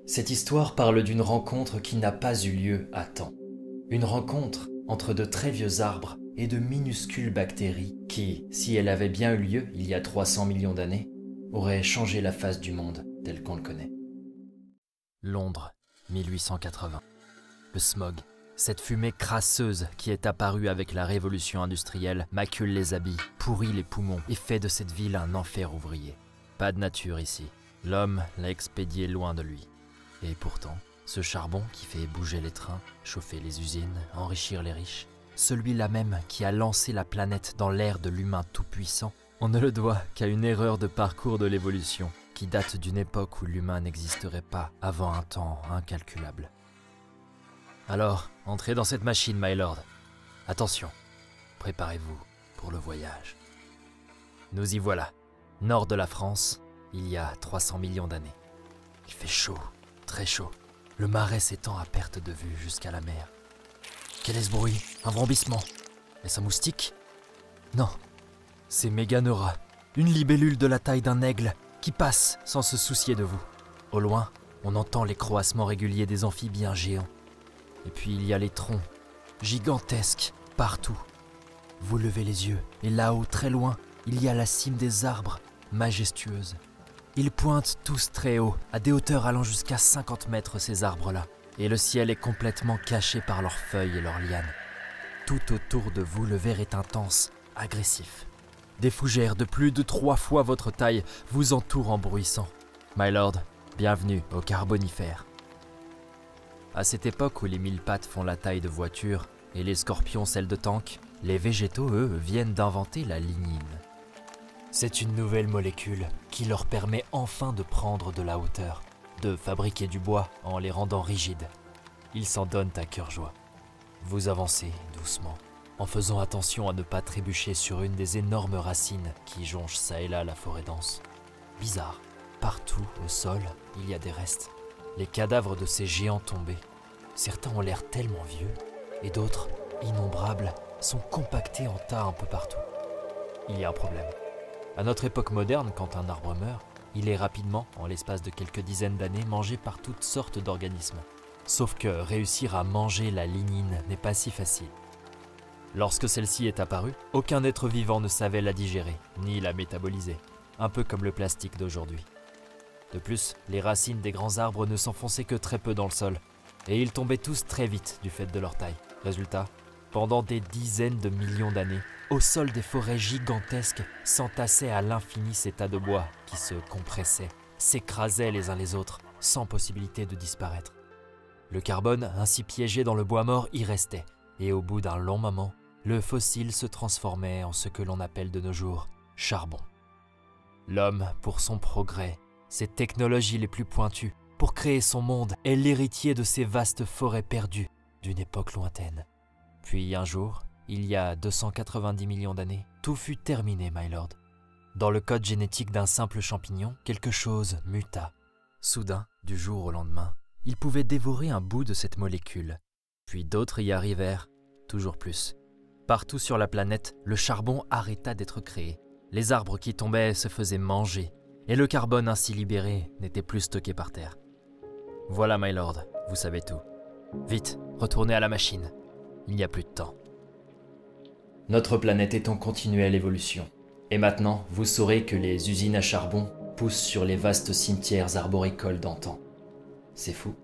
Cette histoire parle d'une rencontre qui n'a pas eu lieu à temps. Une rencontre entre de très vieux arbres et de minuscules bactéries qui, si elle avait bien eu lieu il y a 300 millions d'années, auraient changé la face du monde tel qu'on le connaît. Londres, 1880. Le smog, cette fumée crasseuse qui est apparue avec la révolution industrielle, macule les habits, pourrit les poumons et fait de cette ville un enfer ouvrier. Pas de nature ici. L'homme l'a expédié loin de lui. Et pourtant, ce charbon qui fait bouger les trains, chauffer les usines, enrichir les riches, celui-là même qui a lancé la planète dans l'ère de l'humain tout-puissant, on ne le doit qu'à une erreur de parcours de l'évolution qui date d'une époque où l'humain n'existerait pas avant un temps incalculable. Alors, entrez dans cette machine, my lord. Attention, préparez-vous pour le voyage. Nous y voilà, nord de la France, il y a 300 millions d'années. Il fait chaud, très chaud. Le marais s'étend à perte de vue jusqu'à la mer. Quel est ce bruit? Un vrombissement? Est-ce un moustique? Non, c'est Méganora, une libellule de la taille d'un aigle qui passe sans se soucier de vous. Au loin, on entend les croassements réguliers des amphibiens géants. Et puis il y a les troncs, gigantesques, partout. Vous levez les yeux, et là-haut, très loin, il y a la cime des arbres, majestueuse. Ils pointent tous très haut, à des hauteurs allant jusqu'à 50 mètres ces arbres-là, et le ciel est complètement caché par leurs feuilles et leurs lianes. Tout autour de vous, le vert est intense, agressif. Des fougères de plus de 3 fois votre taille vous entourent en bruissant. My lord, bienvenue au Carbonifère. À cette époque où les mille pattes font la taille de voitures et les scorpions celle de tank, les végétaux, eux, viennent d'inventer la lignine. C'est une nouvelle molécule qui leur permet enfin de prendre de la hauteur, de fabriquer du bois en les rendant rigides. Ils s'en donnent à cœur joie. Vous avancez doucement, en faisant attention à ne pas trébucher sur une des énormes racines qui jonchent ça et là la forêt dense. Bizarre, partout au sol, il y a des restes. Les cadavres de ces géants tombés. Certains ont l'air tellement vieux, et d'autres, innombrables, sont compactés en tas un peu partout. Il y a un problème. À notre époque moderne, quand un arbre meurt, il est rapidement, en l'espace de quelques dizaines d'années, mangé par toutes sortes d'organismes. Sauf que réussir à manger la lignine n'est pas si facile. Lorsque celle-ci est apparue, aucun être vivant ne savait la digérer, ni la métaboliser, un peu comme le plastique d'aujourd'hui. De plus, les racines des grands arbres ne s'enfonçaient que très peu dans le sol, et ils tombaient tous très vite du fait de leur taille. Résultat, pendant des dizaines de millions d'années, au sol des forêts gigantesques s'entassaient à l'infini ces tas de bois qui se compressaient, s'écrasaient les uns les autres, sans possibilité de disparaître. Le carbone, ainsi piégé dans le bois mort, y restait, et au bout d'un long moment, le fossile se transformait en ce que l'on appelle de nos jours charbon. L'homme, pour son progrès, ses technologies les plus pointues, pour créer son monde, est l'héritier de ces vastes forêts perdues d'une époque lointaine. Puis un jour, il y a 290 millions d'années, tout fut terminé, my lord. Dans le code génétique d'un simple champignon, quelque chose muta. Soudain, du jour au lendemain, il pouvait dévorer un bout de cette molécule. Puis d'autres y arrivèrent, toujours plus. Partout sur la planète, le charbon arrêta d'être créé. Les arbres qui tombaient se faisaient manger, et le carbone ainsi libéré n'était plus stocké par terre. Voilà, my lord, vous savez tout. Vite, retournez à la machine. Il n'y a plus de temps. Notre planète est en continuelle évolution. Et maintenant, vous saurez que les usines à charbon poussent sur les vastes cimetières arboricoles d'antan. C'est fou.